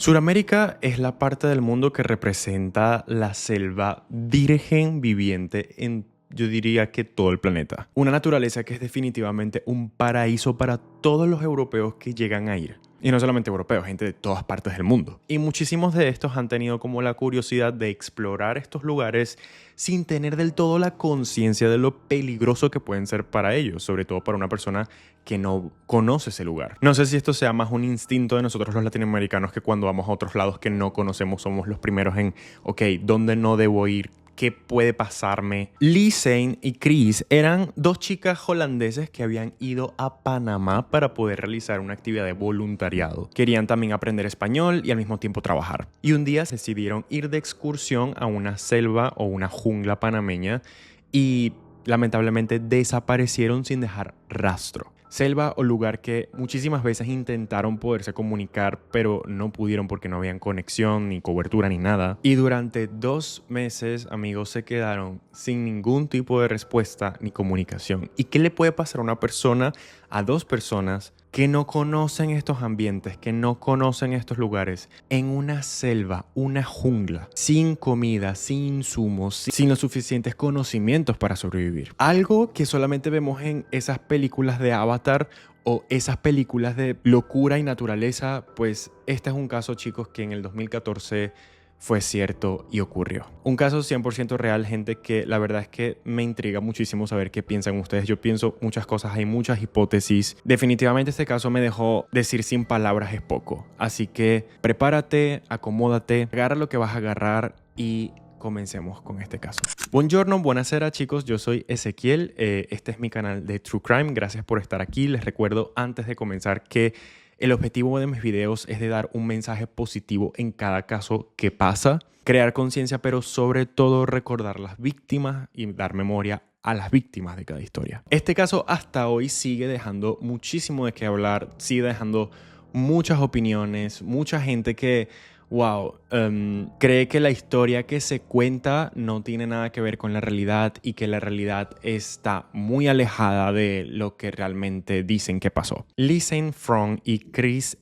Suramérica es la parte del mundo que representa la selva virgen viviente en, yo diría que todo el planeta. Una naturaleza que es definitivamente un paraíso para todos los europeos que llegan a ir. Y no solamente europeos, gente de todas partes del mundo. Y muchísimos de estos han tenido como la curiosidad de explorar estos lugares sin tener del todo la conciencia de lo peligroso que pueden ser para ellos, sobre todo para una persona que no conoce ese lugar. No sé si esto sea más un instinto de nosotros los latinoamericanos, que cuando vamos a otros lados que no conocemos somos los primeros en, ok, ¿dónde no debo ir? ¿Qué puede pasarme? Lisanne y Chris eran dos chicas holandeses que habían ido a Panamá para poder realizar una actividad de voluntariado. Querían también aprender español y al mismo tiempo trabajar. Y un día decidieron ir de excursión a una selva o una jungla panameña y lamentablemente desaparecieron sin dejar rastro. Selva o lugar que muchísimas veces intentaron poderse comunicar, pero no pudieron porque no habían conexión, ni cobertura, ni nada. Y durante 2 meses, amigos, se quedaron sin ningún tipo de respuesta ni comunicación. ¿Y qué le puede pasar a una persona, a 2 personas, que no conocen estos ambientes, que no conocen estos lugares, en una selva, una jungla, sin comida, sin insumos, sin los suficientes conocimientos para sobrevivir? Algo que solamente vemos en esas películas de Avatar o esas películas de locura y naturaleza, pues este es un caso, chicos, que en el 2014 fue cierto y ocurrió. Un caso 100% real, gente, que la verdad es que me intriga muchísimo saber qué piensan ustedes. Yo pienso muchas cosas, hay muchas hipótesis. Definitivamente este caso me dejó decir sin palabras es poco. Así que prepárate, acomódate, agarra lo que vas a agarrar y comencemos con este caso. Buongiorno, buonasera, chicos, yo soy Ezequiel, este es mi canal de True Crime, gracias por estar aquí. Les recuerdo antes de comenzar que el objetivo de mis videos es de dar un mensaje positivo en cada caso que pasa, crear conciencia, pero sobre todo recordar las víctimas y dar memoria a las víctimas de cada historia. Este caso hasta hoy sigue dejando muchísimo de qué hablar, sigue dejando muchas opiniones, mucha gente que cree que la historia que se cuenta no tiene nada que ver con la realidad y que la realidad está muy alejada de lo que realmente dicen que pasó. Lisanne Frong y Chris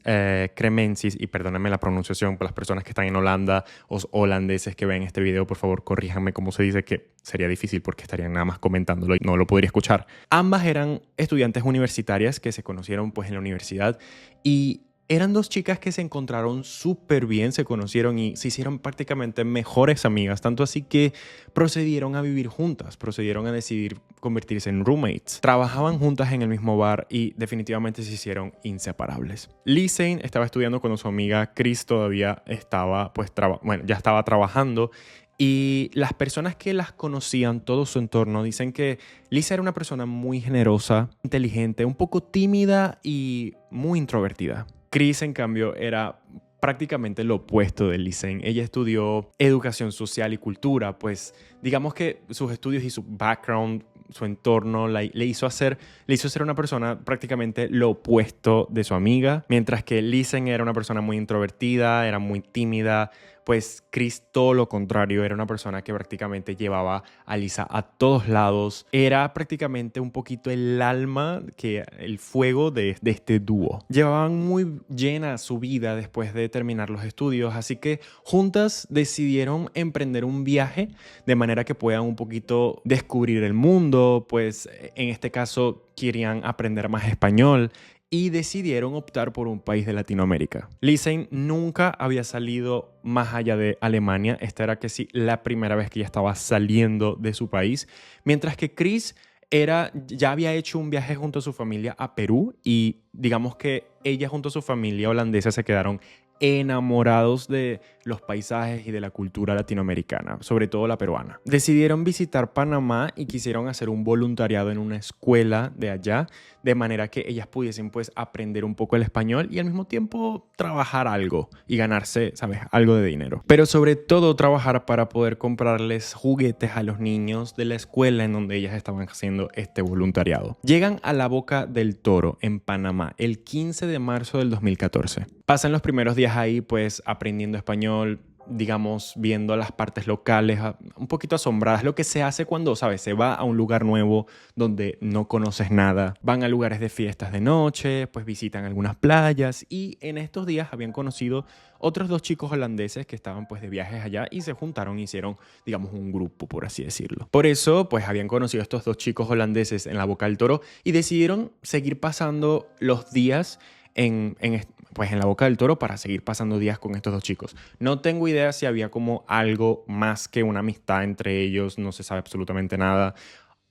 Kremensis, y perdónenme la pronunciación para las personas que están en Holanda o holandeses que ven este video, por favor corríjanme cómo se dice, que sería difícil porque estarían nada más comentándolo y no lo podría escuchar. Ambas eran estudiantes universitarias que se conocieron pues en la universidad y eran 2 chicas que se encontraron súper bien, se conocieron y se hicieron prácticamente mejores amigas, tanto así que procedieron a vivir juntas, procedieron a decidir convertirse en roommates. Trabajaban juntas en el mismo bar y definitivamente se hicieron inseparables. Lisanne estaba estudiando cuando su amiga Chris todavía estaba, ya estaba trabajando. Y las personas que las conocían, todo su entorno, dicen que Lisa era una persona muy generosa, inteligente, un poco tímida y muy introvertida. Chris, en cambio, era prácticamente lo opuesto de Lisanne. Ella estudió educación social y cultura, pues digamos que sus estudios y su background, su entorno le hizo ser una persona prácticamente lo opuesto de su amiga, mientras que Lisanne era una persona muy introvertida, era muy tímida. Pues Chris todo lo contrario, era una persona que prácticamente llevaba a Lisa a todos lados. Era prácticamente un poquito el alma, el fuego de este dúo. Llevaban muy llena su vida después de terminar los estudios, así que juntas decidieron emprender un viaje de manera que puedan un poquito descubrir el mundo, pues en este caso querían aprender más español y decidieron optar por un país de Latinoamérica. Lisanne nunca había salido más allá de Alemania. Esta era que sí la primera vez que ella estaba saliendo de su país, mientras que Chris ya había hecho un viaje junto a su familia a Perú y digamos que ella junto a su familia holandesa se quedaron enamorados de los paisajes y de la cultura latinoamericana, sobre todo la peruana. Decidieron visitar Panamá y quisieron hacer un voluntariado en una escuela de allá, de manera que ellas pudiesen pues aprender un poco el español y al mismo tiempo trabajar algo y ganarse, ¿sabes?, algo de dinero. Pero sobre todo trabajar para poder comprarles juguetes a los niños de la escuela en donde ellas estaban haciendo este voluntariado. Llegan a la Boca del Toro en Panamá el 15 de marzo del 2014. Pasan los primeros días ahí pues aprendiendo español, digamos, viendo las partes locales, un poquito asombradas, lo que se hace cuando, ¿sabes? Se va a un lugar nuevo donde no conoces nada. Van a lugares de fiestas de noche, pues visitan algunas playas y en estos días habían conocido otros 2 chicos holandeses que estaban pues de viajes allá y se juntaron y hicieron, digamos, un grupo, por así decirlo. Por eso, pues habían conocido a estos 2 chicos holandeses en la Boca del Toro y decidieron seguir pasando los días pues en la Boca del Toro para seguir pasando días con estos 2 chicos. No tengo idea si había como algo más que una amistad entre ellos, no se sabe absolutamente nada.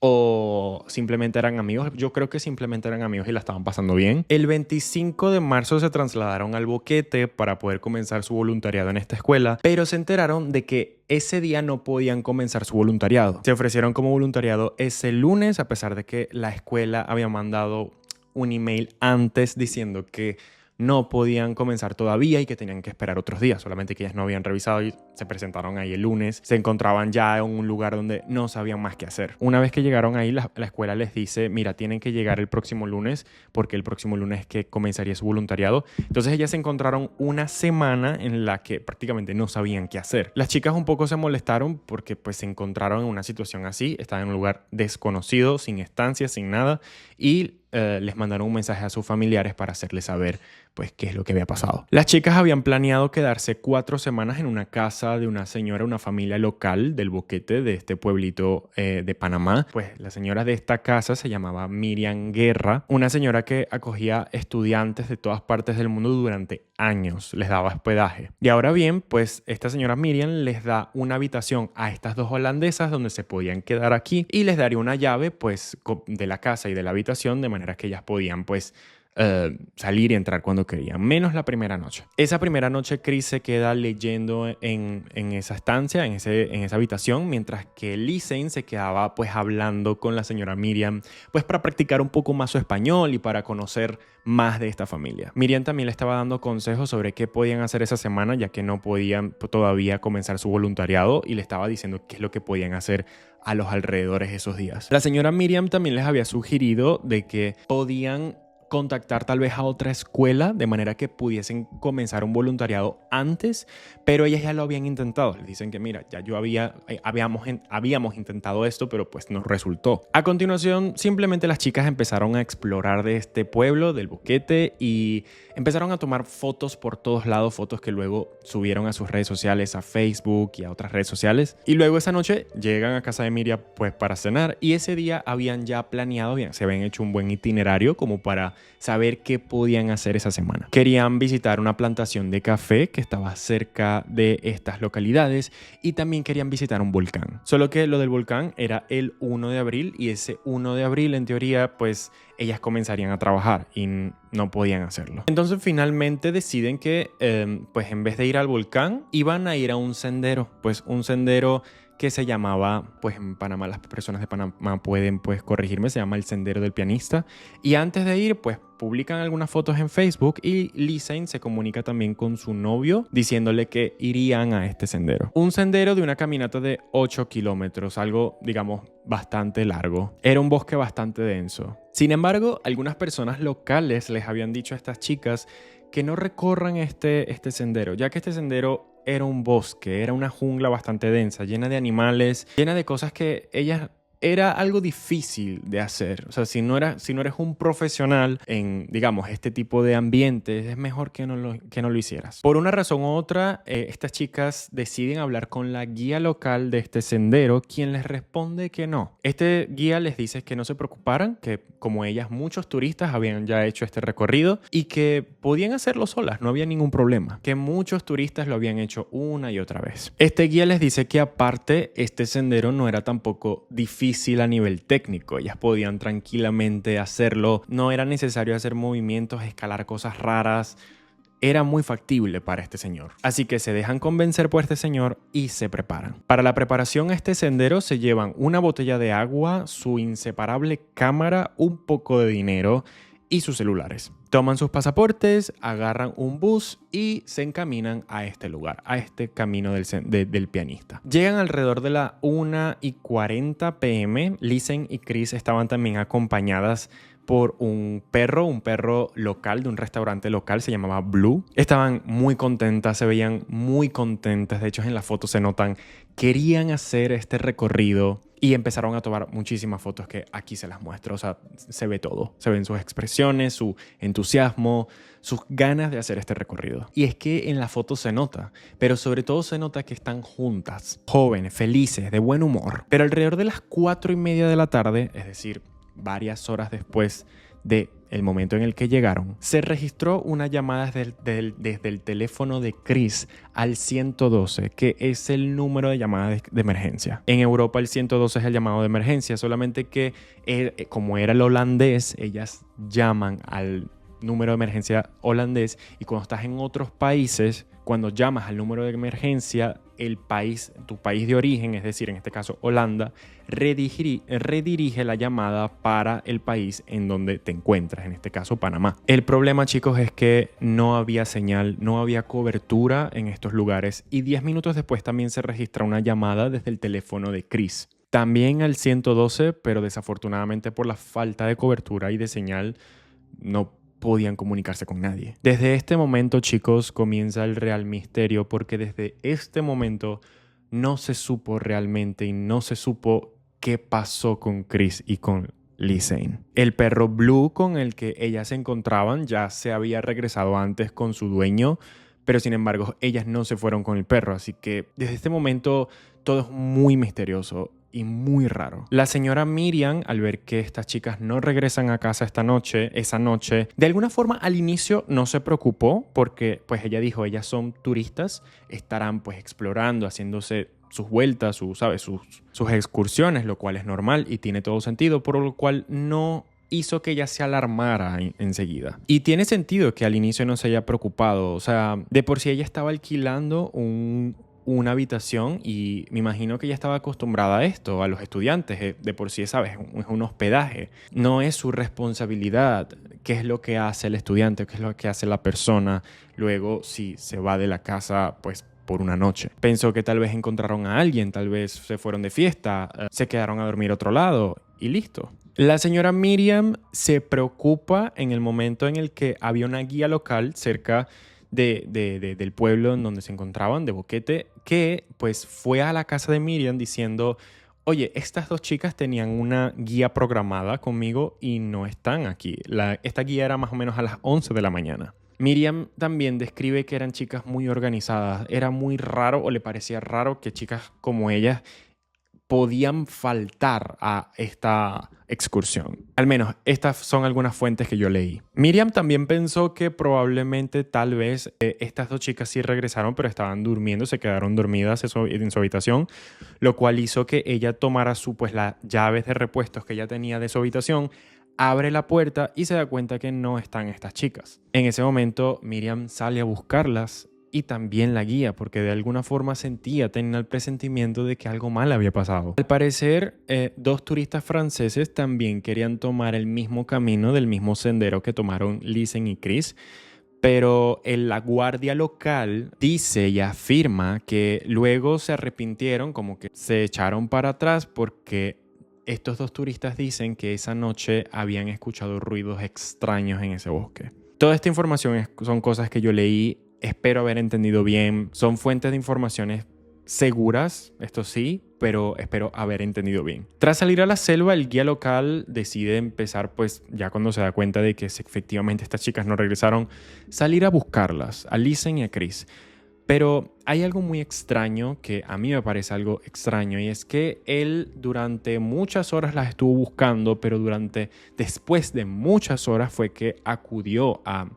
O simplemente eran amigos. Yo creo que simplemente eran amigos y la estaban pasando bien. El 25 de marzo se trasladaron al Boquete para poder comenzar su voluntariado en esta escuela, pero se enteraron de que ese día no podían comenzar su voluntariado. Se ofrecieron como voluntariado ese lunes, a pesar de que la escuela había mandado un email antes diciendo que no podían comenzar todavía y que tenían que esperar otros días, solamente que ellas no habían revisado y se presentaron ahí el lunes. Se encontraban ya en un lugar donde no sabían más qué hacer. Una vez que llegaron ahí, la escuela les dice, mira, tienen que llegar el próximo lunes porque el próximo lunes es que comenzaría su voluntariado. Entonces ellas se encontraron una semana en la que prácticamente no sabían qué hacer. Las chicas un poco se molestaron porque pues se encontraron en una situación así, estaban en un lugar desconocido, sin estancia, sin nada y les mandaron un mensaje a sus familiares para hacerles saber pues qué es lo que había pasado. Las chicas habían planeado quedarse 4 semanas en una casa de una señora, una familia local del Boquete, de este pueblito de Panamá. Pues la señora de esta casa se llamaba Miriam Guerra, una señora que acogía estudiantes de todas partes del mundo durante años, les daba hospedaje. Y ahora bien, pues esta señora Miriam les da una habitación a estas 2 holandesas donde se podían quedar aquí y les daría una llave pues de la casa y de la habitación de manera que ellas podían pues salir y entrar cuando querían, menos la primera noche. Esa primera noche Chris se queda leyendo en esa estancia, en esa habitación, mientras que Lisanne se quedaba pues hablando con la señora Miriam, pues para practicar un poco más su español y para conocer más de esta familia. Miriam también le estaba dando consejos sobre qué podían hacer esa semana, ya que no podían todavía comenzar su voluntariado y le estaba diciendo qué es lo que podían hacer a los alrededores esos días. La señora Miriam también les había sugerido de que podían contactar tal vez a otra escuela de manera que pudiesen comenzar un voluntariado antes, pero ellas ya lo habían intentado. Les dicen que mira, ya habíamos intentado esto, pero pues no resultó. A continuación, simplemente las chicas empezaron a explorar de este pueblo, del Boquete, y empezaron a tomar fotos por todos lados, fotos que luego subieron a sus redes sociales, a Facebook y a otras redes sociales. Y luego esa noche llegan a casa de Miriam pues para cenar y ese día habían ya planeado, se habían hecho un buen itinerario como para saber qué podían hacer esa semana. Querían visitar una plantación de café que estaba cerca de estas localidades y también querían visitar un volcán. Solo que lo del volcán era el 1 de abril y ese 1 de abril en teoría pues ellas comenzarían a trabajar y no podían hacerlo. Entonces finalmente deciden que pues en vez de ir al volcán iban a ir a un sendero, pues un sendero que se llamaba, pues en Panamá, las personas de Panamá pueden pues corregirme, se llama el Sendero del Pianista. Y antes de ir, pues publican algunas fotos en Facebook y Lisanne se comunica también con su novio diciéndole que irían a este sendero. Un sendero de una caminata de 8 kilómetros, algo, digamos, bastante largo. Era un bosque bastante denso. Sin embargo, algunas personas locales les habían dicho a estas chicas que no recorran este sendero, ya que este sendero era un bosque, era una jungla bastante densa, llena de animales, llena de cosas que ellas era algo difícil de hacer. O sea, si no eres un profesional en, digamos, este tipo de ambientes, es mejor que no lo hicieras. Por una razón u otra, estas chicas deciden hablar con la guía local de este sendero, quien les responde que no. Este guía les dice que no se preocuparan, que como ellas, muchos turistas habían ya hecho este recorrido y que podían hacerlo solas, no había ningún problema. Que muchos turistas lo habían hecho una y otra vez. Este guía les dice que aparte, este sendero no era tampoco difícil a nivel técnico. Ellas podían tranquilamente hacerlo. No era necesario hacer movimientos, escalar cosas raras. Era muy factible para este señor. Así que se dejan convencer por este señor y se preparan. Para la preparación a este sendero se llevan una botella de agua, su inseparable cámara, un poco de dinero y sus celulares. Toman sus pasaportes, agarran un bus y se encaminan a este lugar, a este camino del pianista. Llegan alrededor de la 1:40 p.m. Lizen y Chris estaban también acompañadas por un perro local de un restaurante local, se llamaba Blue. Estaban muy contentas, se veían muy contentas. De hecho, en la foto se notan, querían hacer este recorrido y empezaron a tomar muchísimas fotos que aquí se las muestro. O sea, se ve todo. Se ven sus expresiones, su entusiasmo, sus ganas de hacer este recorrido. Y es que en la foto se nota, pero sobre todo se nota que están juntas, jóvenes, felices, de buen humor. Pero alrededor de las 4:30 de la tarde, es decir, varias horas después del momento en el que llegaron, se registró una llamada desde el teléfono de Chris al 112, que es el número de llamada de emergencia. En Europa el 112 es el llamado de emergencia, solamente que como era el holandés, ellas llaman al número de emergencia holandés, y cuando estás en otros países, cuando llamas al número de emergencia, tu país de origen, es decir, en este caso Holanda, redirige la llamada para el país en donde te encuentras, en este caso Panamá. El problema, chicos, es que no había señal, no había cobertura en estos lugares, y 10 minutos después también se registra una llamada desde el teléfono de Chris. También al 112, pero desafortunadamente por la falta de cobertura y de señal no podían comunicarse con nadie. Desde este momento, chicos, comienza el real misterio, porque desde este momento no se supo realmente y no se supo qué pasó con Chris y con Lizen. El perro Blue con el que ellas se encontraban ya se había regresado antes con su dueño, pero sin embargo ellas no se fueron con el perro, así que desde este momento todo es muy misterioso y muy raro. La señora Miriam, al ver que estas chicas no regresan a casa esa noche, de alguna forma al inicio no se preocupó, porque pues ella dijo, ellas son turistas, estarán pues explorando, haciéndose sus vueltas, sus excursiones, lo cual es normal y tiene todo sentido, por lo cual no hizo que ella se alarmara enseguida. Y tiene sentido que al inicio no se haya preocupado. O sea, de por sí ella estaba alquilando una habitación, y me imagino que ella estaba acostumbrada a esto, a los estudiantes. De por sí, ¿sabes? Es un hospedaje. No es su responsabilidad qué es lo que hace el estudiante, qué es lo que hace la persona luego si se va de la casa, pues, por una noche. Pensó que tal vez encontraron a alguien, tal vez se fueron de fiesta, se quedaron a dormir a otro lado y listo. La señora Miriam se preocupa en el momento en el que había una guía local cerca del pueblo en donde se encontraban, de Boquete, que pues fue a la casa de Miriam diciendo, oye, estas dos chicas tenían una guía programada conmigo y no están aquí. Esta guía era más o menos a las 11 de la mañana. Miriam también describe que eran chicas muy organizadas. Era muy raro, o le parecía raro, que chicas como ellas podían faltar a esta excursión. Al menos estas son algunas fuentes que yo leí. Miriam también pensó que probablemente tal vez estas dos chicas sí regresaron, pero estaban durmiendo, se quedaron dormidas en su habitación, lo cual hizo que ella tomara las llaves de repuestos que ella tenía de su habitación, abre la puerta y se da cuenta que no están estas chicas. En ese momento Miriam sale a buscarlas, y también la guía, porque de alguna forma tenía el presentimiento de que algo mal había pasado. Al parecer, dos turistas franceses también querían tomar el mismo camino, del mismo sendero que tomaron Lizen y Chris, pero la guardia local dice y afirma que luego se arrepintieron, como que se echaron para atrás, porque estos dos turistas dicen que esa noche habían escuchado ruidos extraños en ese bosque. Toda esta información son cosas que yo leí. Espero haber entendido bien. Son fuentes de informaciones seguras, esto sí, pero espero haber entendido bien. Tras salir a la selva, el guía local decide empezar, pues ya cuando se da cuenta de que efectivamente estas chicas no regresaron, salir a buscarlas, a Lizen y a Chris. Pero hay algo muy extraño, que a mí me parece algo extraño, y es que él durante muchas horas las estuvo buscando, pero después de muchas horas fue que acudió a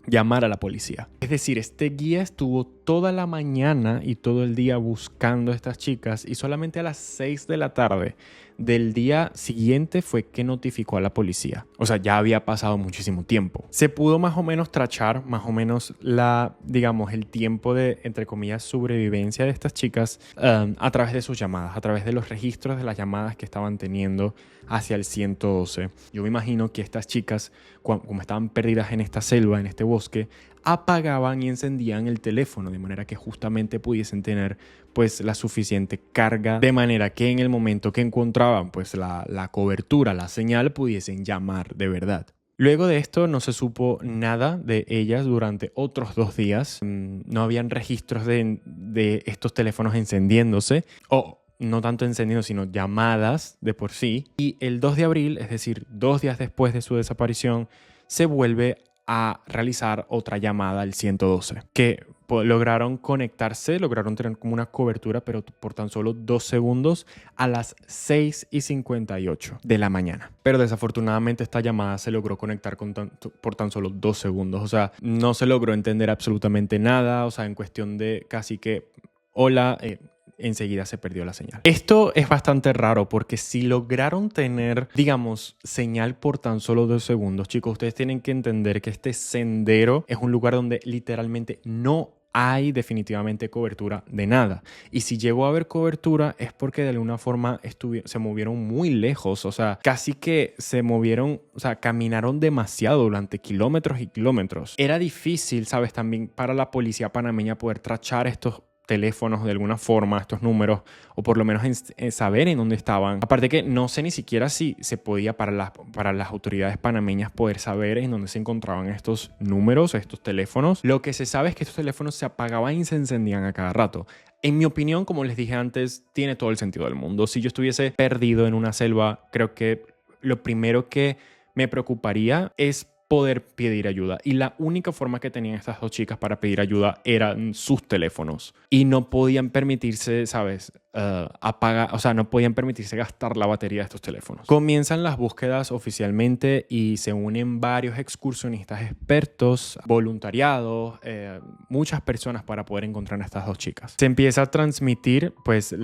llamar a la policía. Es decir, este guía estuvo toda la mañana y todo el día buscando a estas chicas y solamente a las 6 de la tarde del día siguiente fue que notificó a la policía. O sea, ya había pasado muchísimo tiempo. Se pudo más o menos trachar, más o menos el tiempo de, entre comillas, sobrevivencia de estas chicas a través de sus llamadas, a través de los registros de las llamadas que estaban teniendo hacia el 112. Yo me imagino que estas chicas, como estaban perdidas en esta selva, en este bosque, apagaban y encendían el teléfono de manera que justamente pudiesen tener pues la suficiente carga, de manera que en el momento que encontraban pues la cobertura, la señal, pudiesen llamar de verdad. Luego de esto no se supo nada de ellas durante otros 2 días. No habían registros de estos teléfonos encendiéndose, o no tanto encendiendo, sino llamadas de por sí. Y el 2 de abril, es decir, 2 días después de su desaparición, se vuelve a realizar otra llamada al 112, que lograron conectarse, lograron tener como una cobertura, pero por tan solo 2 segundos a las 6:58 de la mañana. Pero desafortunadamente esta llamada se logró conectar por tan solo 2 segundos. O sea, no se logró entender absolutamente nada. O sea, en cuestión de casi que, hola, enseguida se perdió la señal. Esto es bastante raro porque si lograron tener, digamos, señal por tan solo 2 segundos, chicos, ustedes tienen que entender que este sendero es un lugar donde literalmente no hay definitivamente cobertura de nada. Y si llegó a haber cobertura es porque de alguna forma se movieron muy lejos. O sea, casi que se movieron, o sea, caminaron demasiado durante kilómetros y kilómetros. Era difícil, ¿sabes? También para la policía panameña poder trachar estos teléfonos de alguna forma, estos números, o por lo menos saber en dónde estaban. Aparte que no sé ni siquiera si se podía para las autoridades panameñas poder saber en dónde se encontraban estos números, estos teléfonos. Lo que se sabe es que estos teléfonos se apagaban y se encendían a cada rato. En mi opinión, como les dije antes, tiene todo el sentido del mundo. Si yo estuviese perdido en una selva, creo que lo primero que me preocuparía es poder pedir ayuda. Y la única forma que tenían estas 2 chicas para pedir ayuda eran sus teléfonos. Y no podían permitirse, ¿sabes? O sea, no podían permitirse gastar la batería de estos teléfonos. Comienzan las búsquedas oficialmente y se unen varios excursionistas expertos, voluntariados, muchas personas para poder encontrar a estas 2 chicas. Se empieza a transmitir, pues,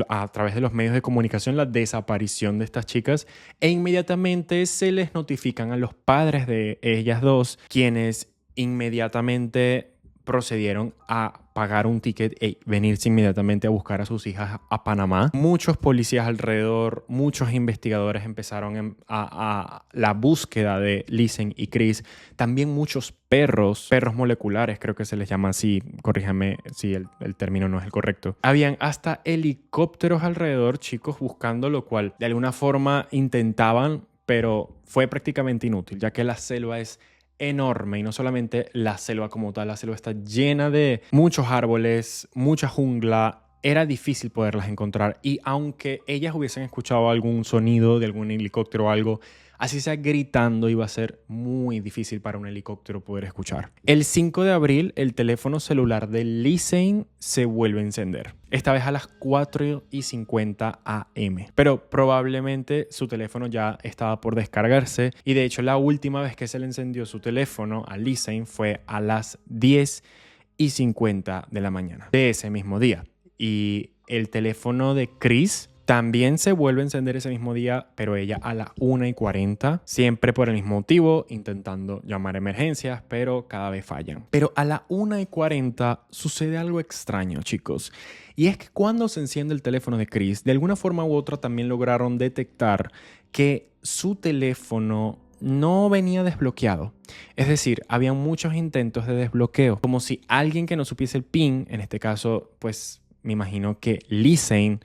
a través de los medios de comunicación la desaparición de estas chicas e inmediatamente se les notifican a los padres de ellas 2, quienes inmediatamente procedieron a pagar un ticket y venirse inmediatamente a buscar a sus hijas a Panamá. Muchos policías alrededor, muchos investigadores empezaron a la búsqueda de Lizen y Chris. También muchos perros moleculares, creo que se les llama así, corríjame si el término no es el correcto. Habían hasta helicópteros alrededor, chicos, buscando, lo cual de alguna forma intentaban, pero fue prácticamente inútil, ya que la selva es enorme y no solamente la selva como tal, la selva está llena de muchos árboles, mucha jungla. Era difícil poderlas encontrar y aunque ellas hubiesen escuchado algún sonido de algún helicóptero o algo, así sea gritando, iba a ser muy difícil para un helicóptero poder escuchar. El 5 de abril, el teléfono celular de Lizen se vuelve a encender. Esta vez a las 4:50 am. Pero probablemente su teléfono ya estaba por descargarse. Y de hecho, la última vez que se le encendió su teléfono a Lizen fue a las 10:50 de la mañana de ese mismo día. Y el teléfono de Chris también se vuelve a encender ese mismo día, pero ella a las 1:40, siempre por el mismo motivo, intentando llamar a emergencias, pero cada vez fallan. Pero a las 1:40 sucede algo extraño, chicos. Y es que cuando se enciende el teléfono de Chris, de alguna forma u otra también lograron detectar que su teléfono no venía desbloqueado. Es decir, había muchos intentos de desbloqueo, como si alguien que no supiese el PIN, en este caso, pues me imagino que Lizen,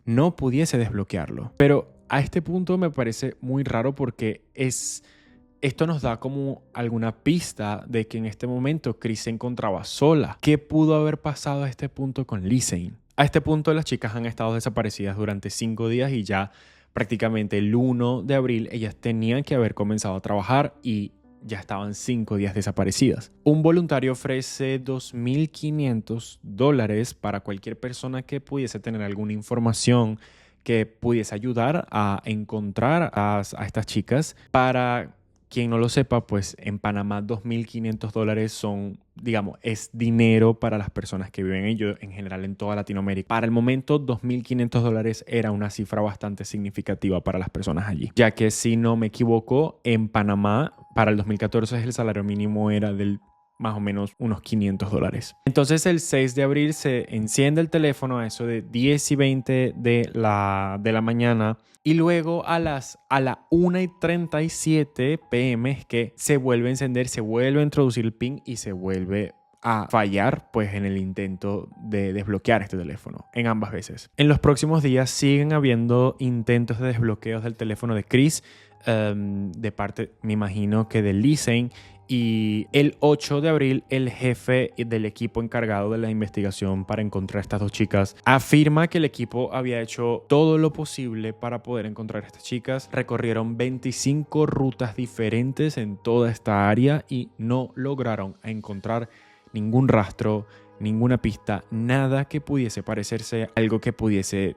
no pudiese desbloquearlo. Pero a este punto me parece muy raro porque esto nos da como alguna pista de que en este momento Chris se encontraba sola. ¿Qué pudo haber pasado a este punto con Lizen? A este punto las chicas han estado desaparecidas durante 5 días y ya prácticamente el 1 de abril ellas tenían que haber comenzado a trabajar y ya estaban 5 días desaparecidas. Un voluntario ofrece $2,500 para cualquier persona que pudiese tener alguna información que pudiese ayudar a encontrar a estas chicas para quien no lo sepa, pues en Panamá $2.500 son, digamos, es dinero para las personas que viven ello en general en toda Latinoamérica. Para el momento, $2.500 era una cifra bastante significativa para las personas allí, ya que si no me equivoco, en Panamá para el 2014 el salario mínimo era del más o menos unos $500. Entonces el 6 de abril se enciende el teléfono a eso de 10:20 de la mañana y luego a la 1:37 p.m. es que se vuelve a encender, se vuelve a introducir el PIN y se vuelve a fallar pues en el intento de desbloquear este teléfono en ambas veces. En los próximos días siguen habiendo intentos de desbloqueos del teléfono de Chris de parte, me imagino que de Lizen. Y el 8 de abril, el jefe del equipo encargado de la investigación para encontrar a estas dos chicas afirma que el equipo había hecho todo lo posible para poder encontrar a estas chicas. Recorrieron 25 rutas diferentes en toda esta área y no lograron encontrar ningún rastro, ninguna pista, nada que pudiese parecerse a algo que pudiese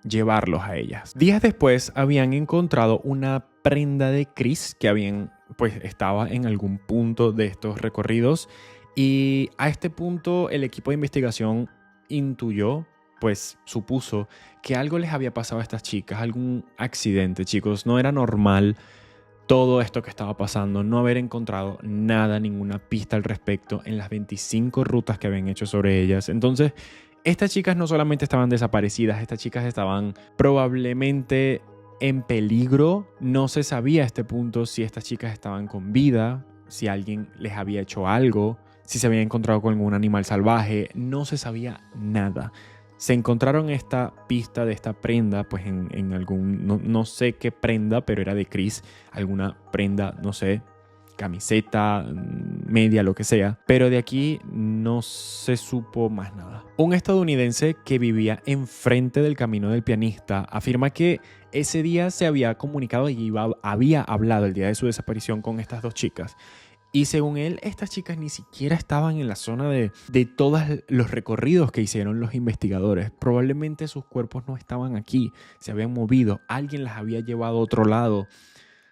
llevarlos a ellas. Días después habían encontrado una prenda de Chris que pues estaba en algún punto de estos recorridos y a este punto el equipo de investigación intuyó, pues supuso que algo les había pasado a estas chicas, algún accidente, chicos. No era normal todo esto que estaba pasando, no haber encontrado nada, ninguna pista al respecto en las 25 rutas que habían hecho sobre ellas. Entonces, estas chicas no solamente estaban desaparecidas, estas chicas estaban probablemente en peligro. No se sabía a este punto si estas chicas estaban con vida, si alguien les había hecho algo, si se habían encontrado con algún animal salvaje. No se sabía nada. Se encontraron esta pista de esta prenda, pues en algún, no sé qué prenda, pero era de Chris, alguna prenda, no sé, camiseta, media, lo que sea. Pero de aquí no se supo más nada. Un estadounidense que vivía enfrente del camino del pianista afirma que ese día se había comunicado y había hablado el día de su desaparición con estas dos chicas. Y según él, estas chicas ni siquiera estaban en la zona de todos los recorridos que hicieron los investigadores. Probablemente sus cuerpos no estaban aquí, se habían movido, alguien las había llevado a otro lado.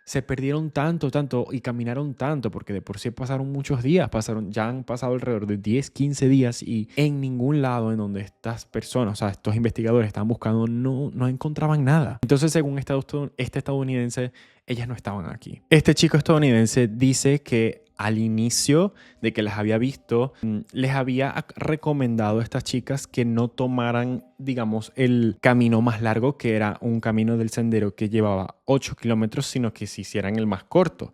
Se perdieron tanto y caminaron tanto, porque de por sí pasaron muchos días, ya han pasado alrededor de 10, 15 días y en ningún lado en donde estas personas, o sea, estos investigadores estaban buscando, no encontraban nada. Entonces, según este estadounidense, ellas no estaban aquí. Este chico estadounidense dice que al inicio de que las había visto, les había recomendado a estas chicas que no tomaran, digamos, el camino más largo, que era un camino del sendero que llevaba 8 kilómetros, sino que se hicieran el más corto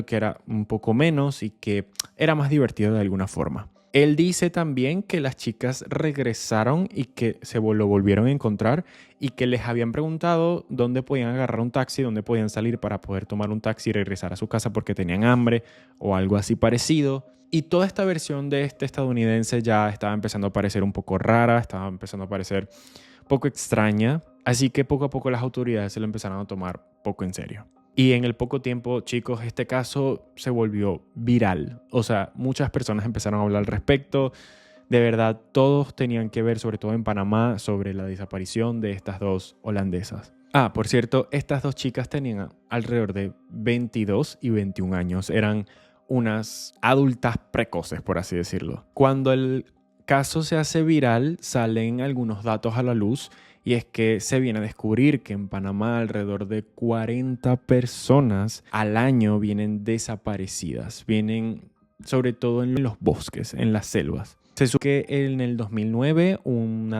que era un poco menos y que era más divertido de alguna forma. Él dice también que las chicas regresaron y que lo volvieron a encontrar y que les habían preguntado dónde podían agarrar un taxi, dónde podían salir para poder tomar un taxi y regresar a su casa porque tenían hambre o algo así parecido. Y toda esta versión de este estadounidense ya estaba empezando a parecer un poco rara, estaba empezando a parecer poco extraña. Así que poco a poco las autoridades se lo empezaron a tomar poco en serio. Y en el poco tiempo, chicos, este caso se volvió viral. O sea, muchas personas empezaron a hablar al respecto. De verdad, todos tenían que ver, sobre todo en Panamá, sobre la desaparición de estas dos holandesas. Ah, por cierto, estas dos chicas tenían alrededor de 22 y 21 años. Eran unas adultas precoces, por así decirlo. Cuando el caso se hace viral, salen algunos datos a la luz. Y es que se viene a descubrir que en Panamá alrededor de 40 personas al año vienen desaparecidas. Vienen sobre todo en los bosques, en las selvas. Se supo que en el 2009 un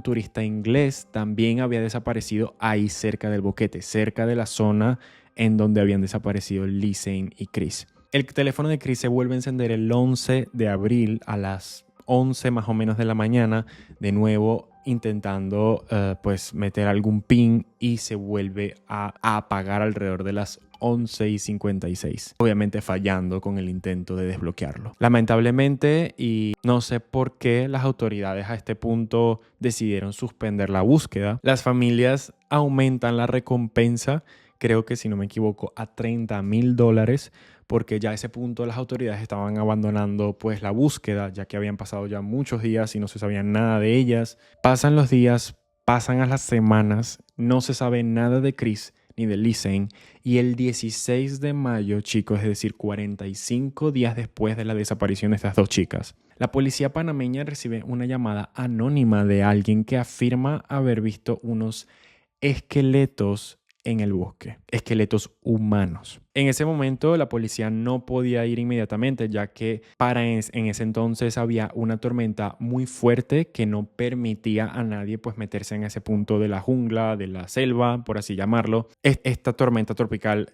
turista inglés también había desaparecido ahí cerca del boquete, cerca de la zona en donde habían desaparecido Lizen y Chris. El teléfono de Chris se vuelve a encender el 11 de abril a las 11 más o menos de la mañana, de nuevo intentando pues meter algún pin y se vuelve a apagar alrededor de las 11:56, obviamente fallando con el intento de desbloquearlo. Lamentablemente, y no sé por qué las autoridades a este punto decidieron suspender la búsqueda, las familias aumentan la recompensa, creo que si no me equivoco, a $30,000, porque ya a ese punto las autoridades estaban abandonando pues la búsqueda, ya que habían pasado ya muchos días y no se sabía nada de ellas. Pasan los días, pasan a las semanas, no se sabe nada de Chris ni de Lisane. Y el 16 de mayo, chicos, es decir, 45 días después de la desaparición de estas dos chicas, la policía panameña recibe una llamada anónima de alguien que afirma haber visto unos esqueletos en el bosque, esqueletos humanos. En ese momento la policía no podía ir inmediatamente, ya que en ese entonces había una tormenta muy fuerte que no permitía a nadie pues meterse en ese punto de la jungla, de la selva, por así llamarlo. Esta tormenta tropical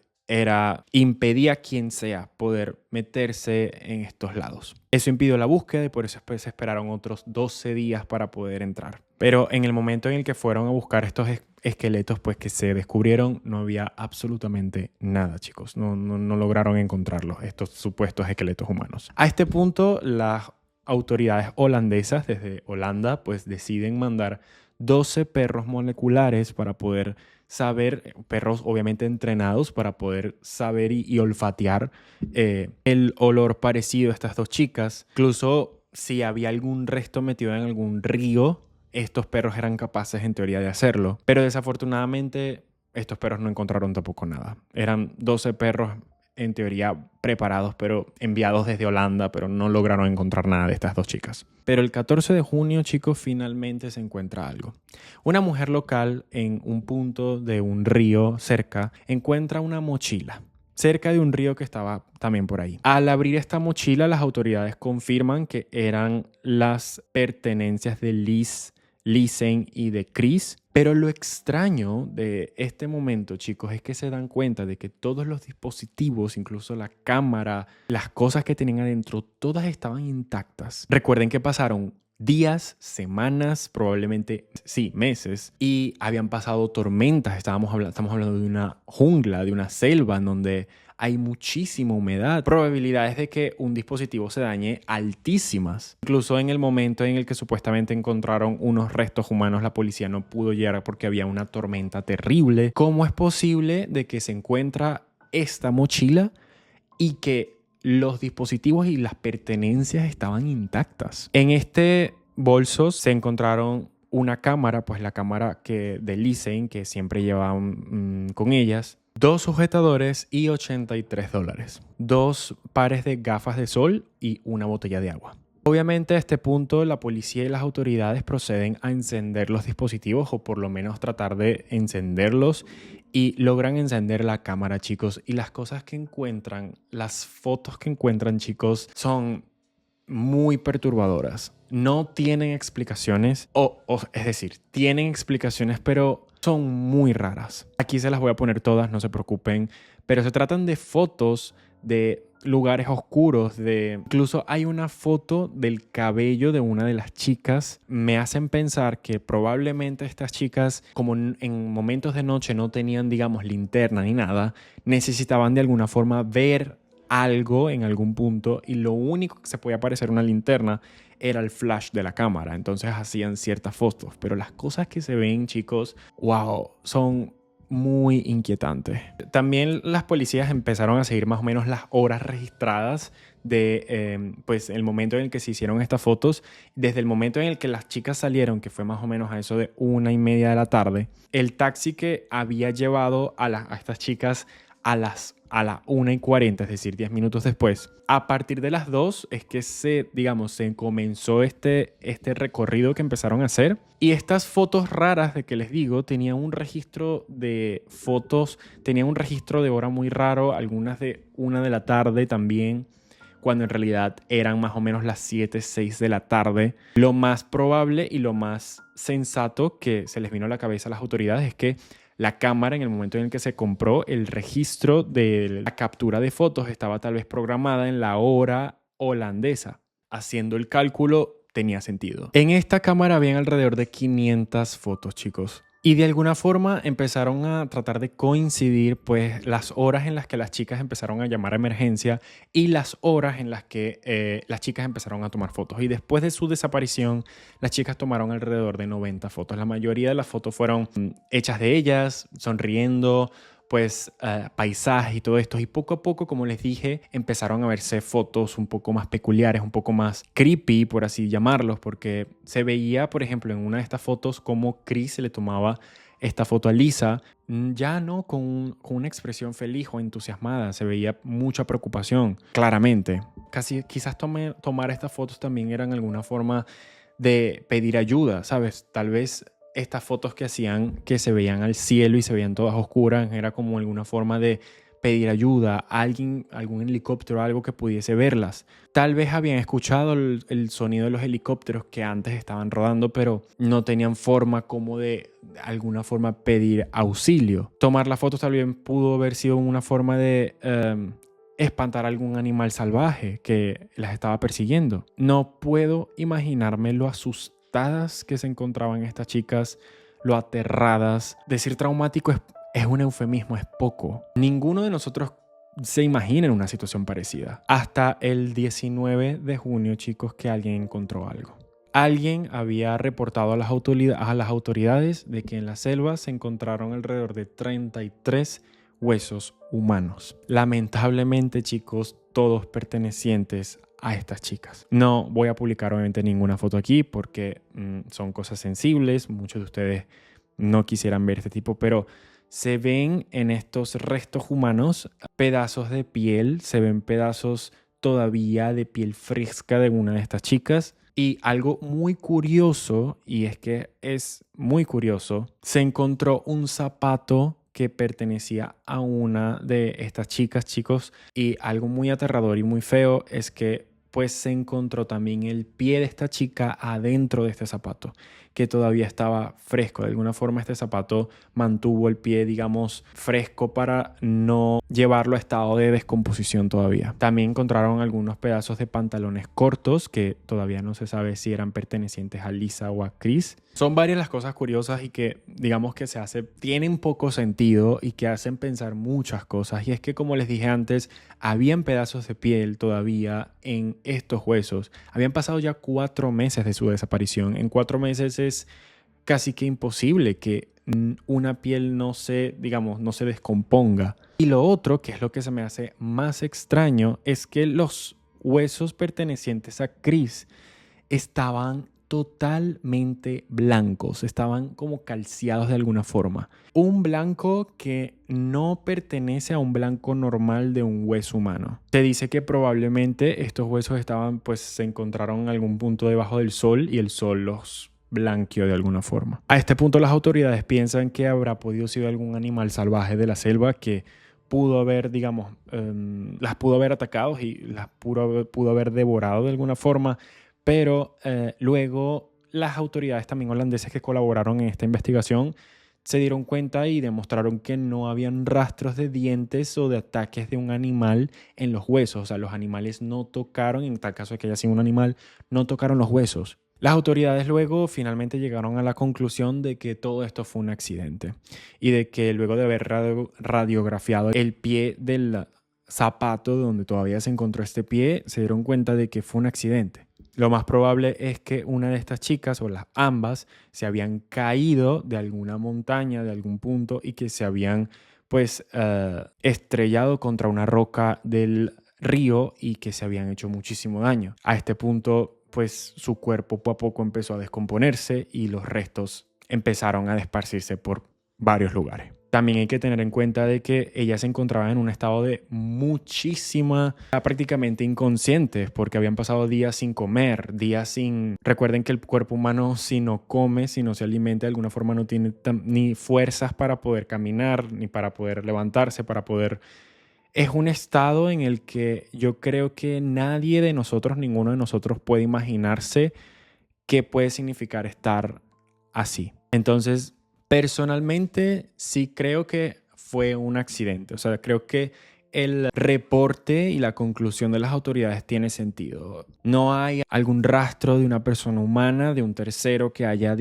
impedía a quien sea poder meterse en estos lados. Eso impidió la búsqueda y por eso después se esperaron otros 12 días para poder entrar. Pero en el momento en el que fueron a buscar estos esqueletos pues que se descubrieron, no había absolutamente nada, chicos. No lograron encontrarlos, estos supuestos esqueletos humanos. A este punto, las autoridades holandesas desde Holanda pues deciden mandar 12 perros moleculares para poder saber, perros obviamente entrenados para poder saber y olfatear el olor parecido a estas dos chicas. Incluso si había algún resto metido en algún río, estos perros eran capaces en teoría de hacerlo. Pero desafortunadamente estos perros no encontraron tampoco nada. Eran 12 perros en teoría preparados, pero enviados desde Holanda, pero no lograron encontrar nada de estas dos chicas. Pero el 14 de junio, chicos, finalmente se encuentra algo. Una mujer local en un punto de un río cerca encuentra una mochila cerca de un río que estaba también por ahí. Al abrir esta mochila, las autoridades confirman que eran las pertenencias de Lisane y de Chris. Pero lo extraño de este momento, chicos, es que se dan cuenta de que todos los dispositivos, incluso la cámara, las cosas que tenían adentro, todas estaban intactas. Recuerden que pasaron días, semanas, probablemente, sí, meses, y habían pasado tormentas. Estamos hablando de una jungla, de una selva en donde hay muchísima humedad. Probabilidades de que un dispositivo se dañe altísimas. Incluso en el momento en el que supuestamente encontraron unos restos humanos, la policía no pudo llegar porque había una tormenta terrible. ¿Cómo es posible de que se encuentra esta mochila y que los dispositivos y las pertenencias estaban intactas? En este bolso se encontraron una cámara, pues la cámara de Lisane, que siempre llevaban con ellas, 2 sujetadores y $83, 2 pares de gafas de sol y una botella de agua. Obviamente a este punto la policía y las autoridades proceden a encender los dispositivos o por lo menos tratar de encenderlos y logran encender la cámara, chicos. Y las cosas que encuentran, las fotos que encuentran, chicos, son muy perturbadoras. No tienen explicaciones, es decir, tienen explicaciones, pero son muy raras. Aquí se las voy a poner todas, no se preocupen, pero se tratan de fotos de lugares oscuros, incluso hay una foto del cabello de una de las chicas. Me hacen pensar que probablemente estas chicas, como en momentos de noche no tenían, digamos, linterna ni nada, necesitaban de alguna forma ver algo en algún punto y lo único que se podía parecer una linterna era el flash de la cámara. Entonces hacían ciertas fotos, pero las cosas que se ven, chicos, wow, son muy inquietantes. También las policías empezaron a seguir más o menos las horas registradas de pues el momento en el que se hicieron estas fotos. Desde el momento en el que las chicas salieron, que fue más o menos a eso de 1:30 de la tarde, el taxi que había llevado a estas chicas a las 1:40, es decir, 10 minutos después. A partir de las 2 es que se comenzó este recorrido que empezaron a hacer. Y estas fotos raras de que les digo, tenían un registro de fotos, tenían un registro de hora muy raro, algunas de 1 de la tarde también, cuando en realidad eran más o menos las 7, 6 de la tarde. Lo más probable y lo más sensato que se les vino a la cabeza a las autoridades es que la cámara, en el momento en el que se compró, el registro de la captura de fotos estaba tal vez programada en la hora holandesa. Haciendo el cálculo, tenía sentido. En esta cámara habían alrededor de 500 fotos, chicos. Y de alguna forma empezaron a tratar de coincidir pues las horas en las que las chicas empezaron a llamar a emergencia y las horas en las que las chicas empezaron a tomar fotos. Y después de su desaparición, las chicas tomaron alrededor de 90 fotos. La mayoría de las fotos fueron hechas de ellas, sonriendo, pues paisajes y todo esto. Y poco a poco, como les dije, empezaron a verse fotos un poco más peculiares, un poco más creepy, por así llamarlos, porque se veía, por ejemplo, en una de estas fotos cómo Chris se le tomaba esta foto a Lisa, ya no con una expresión feliz o entusiasmada, se veía mucha preocupación, claramente. Quizás tomar estas fotos también eran alguna forma de pedir ayuda, ¿sabes? Tal vez estas fotos que hacían que se veían al cielo y se veían todas oscuras era como alguna forma de pedir ayuda a alguien, algún helicóptero, algo que pudiese verlas. Tal vez habían escuchado el sonido de los helicópteros que antes estaban rodando, pero no tenían forma como de alguna forma pedir auxilio. Tomar las fotos también pudo haber sido una forma de espantar a algún animal salvaje que las estaba persiguiendo. No puedo imaginarme lo asustadas que se encontraban estas chicas, lo aterradas. Decir traumático es un eufemismo, es poco. Ninguno de nosotros se imagina en una situación parecida. Hasta el 19 de junio, chicos, que alguien encontró algo. Alguien había reportado a las autoridades de que en la selva se encontraron alrededor de 33 huesos humanos. Lamentablemente, chicos, todos pertenecientes a estas chicas. No voy a publicar obviamente ninguna foto aquí porque son cosas sensibles. Muchos de ustedes no quisieran ver este tipo, pero se ven en estos restos humanos pedazos de piel, se ven pedazos todavía de piel fresca de una de estas chicas. Y algo muy curioso, y es que es muy curioso, se encontró un zapato que pertenecía a una de estas chicas, chicos, y algo muy aterrador y muy feo es que pues se encontró también el pie de esta chica adentro de este zapato, que todavía estaba fresco. De alguna forma este zapato mantuvo el pie, digamos, fresco para no llevarlo a estado de descomposición todavía. También encontraron algunos pedazos de pantalones cortos que todavía no se sabe si eran pertenecientes a Lisa o a Chris. Son varias las cosas curiosas y que, digamos, que tienen poco sentido y que hacen pensar muchas cosas. Y es que, como les dije antes, habían pedazos de piel todavía en estos huesos. Habían pasado ya 4 meses de su desaparición. En 4 meses es casi que imposible que una piel no se descomponga. Y lo otro, que es lo que se me hace más extraño, es que los huesos pertenecientes a Chris estaban totalmente blancos, estaban como calciados de alguna forma. Un blanco que no pertenece a un blanco normal de un hueso humano. Se dice que probablemente estos huesos se encontraron en algún punto debajo del sol y el sol los blanqueó de alguna forma. A este punto las autoridades piensan que habrá podido ser algún animal salvaje de la selva que pudo haber, las pudo haber atacado y las pudo haber devorado de alguna forma. Pero luego las autoridades también holandesas que colaboraron en esta investigación se dieron cuenta y demostraron que no habían rastros de dientes o de ataques de un animal en los huesos. O sea, los animales no tocaron, en tal caso de que haya sido un animal, no tocaron los huesos. Las autoridades luego finalmente llegaron a la conclusión de que todo esto fue un accidente y de que luego de haber radiografiado el pie del zapato donde todavía se encontró este pie, se dieron cuenta de que fue un accidente. Lo más probable es que una de estas chicas o las ambas se habían caído de alguna montaña, de algún punto y que se habían estrellado contra una roca del río y que se habían hecho muchísimo daño. A este punto pues su cuerpo poco a poco empezó a descomponerse y los restos empezaron a esparcirse por varios lugares. También hay que tener en cuenta de que ellas se encontraban en un estado de prácticamente inconscientes, porque habían pasado días sin comer, Recuerden que el cuerpo humano, si no come, si no se alimenta, de alguna forma no tiene ni fuerzas para poder caminar, ni para poder levantarse, Es un estado en el que yo creo que ninguno de nosotros puede imaginarse qué puede significar estar así. Entonces, personalmente, sí creo que fue un accidente. O sea, creo que el reporte y la conclusión de las autoridades tiene sentido. No hay algún rastro de una persona humana, de un tercero que haya,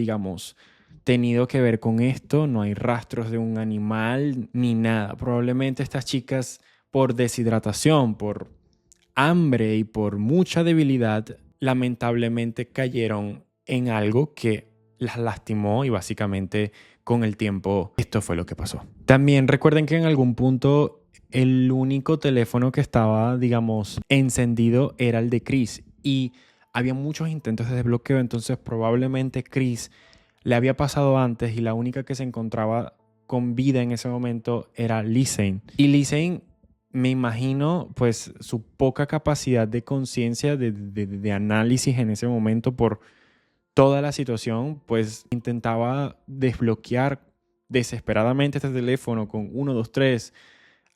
tenido que ver con esto. No hay rastros de un animal ni nada. Probablemente estas chicas, por deshidratación, por hambre y por mucha debilidad, lamentablemente cayeron en algo que las lastimó y básicamente con el tiempo esto fue lo que pasó. También recuerden que en algún punto el único teléfono que estaba, encendido era el de Chris y había muchos intentos de desbloqueo, entonces probablemente Chris le había pasado antes y la única que se encontraba con vida en ese momento era Lisanne. Y Lisanne, me imagino, pues su poca capacidad de conciencia, de análisis en ese momento por toda la situación, pues intentaba desbloquear desesperadamente este teléfono con 123,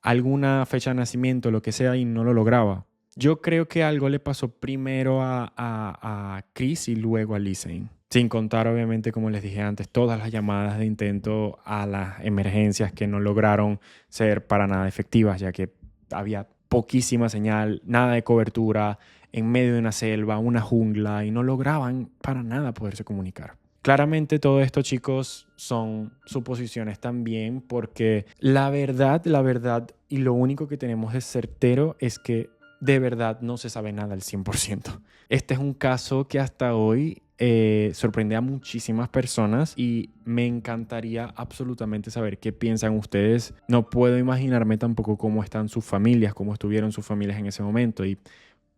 alguna fecha de nacimiento, lo que sea, y no lo lograba. Yo creo que algo le pasó primero a Chris y luego a Lisanne. Sin contar, obviamente, como les dije antes, todas las llamadas de intento a las emergencias que no lograron ser para nada efectivas, ya que había poquísima señal, nada de cobertura, en medio de una selva, una jungla, y no lograban para nada poderse comunicar. Claramente todo esto, chicos, son suposiciones también, porque la verdad, y lo único que tenemos de certero es que de verdad no se sabe nada al 100%. Este es un caso que hasta hoy sorprende a muchísimas personas y me encantaría absolutamente saber qué piensan ustedes. No puedo imaginarme tampoco cómo están sus familias, cómo estuvieron sus familias en ese momento y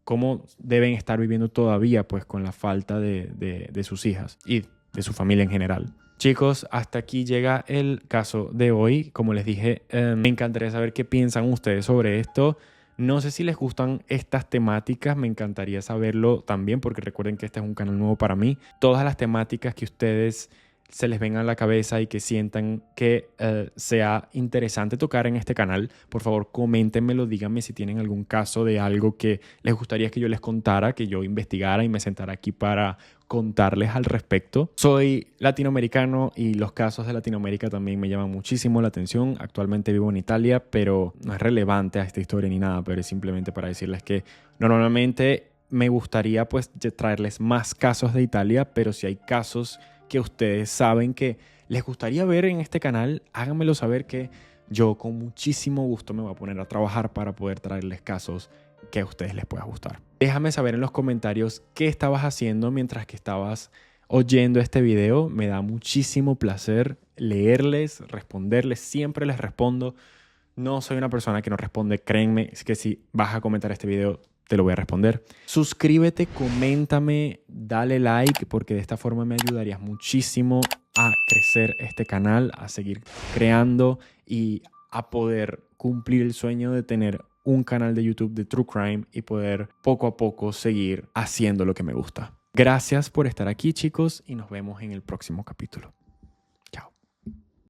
cómo deben estar viviendo todavía pues con la falta de sus hijas y de su familia en general. Chicos, hasta aquí llega el caso de hoy. Como les dije, me encantaría saber qué piensan ustedes sobre esto. No sé si les gustan estas temáticas, me encantaría saberlo también, porque recuerden que este es un canal nuevo para mí. Todas las temáticas que ustedes se les vengan a la cabeza y que sientan que sea interesante tocar en este canal, por favor coméntenmelo, díganme si tienen algún caso de algo que les gustaría que yo les contara, que yo investigara y me sentara aquí para contarles al respecto. Soy latinoamericano y los casos de Latinoamérica también me llaman muchísimo la atención. Actualmente vivo en Italia, pero no es relevante a esta historia ni nada, pero es simplemente para decirles que normalmente me gustaría pues traerles más casos de Italia, pero si hay casos que ustedes saben que les gustaría ver en este canal, háganmelo saber, que yo con muchísimo gusto me voy a poner a trabajar para poder traerles casos que a ustedes les pueda gustar. Déjame saber en los comentarios qué estabas haciendo mientras que estabas oyendo este video. Me da muchísimo placer leerles, responderles, siempre les respondo. No soy una persona que no responde, créanme, es que si vas a comentar este video te lo voy a responder. Suscríbete, coméntame, dale like, porque de esta forma me ayudarías muchísimo a crecer este canal, a seguir creando y a poder cumplir el sueño de tener un canal de YouTube de True Crime y poder poco a poco seguir haciendo lo que me gusta. Gracias por estar aquí, chicos, y nos vemos en el próximo capítulo.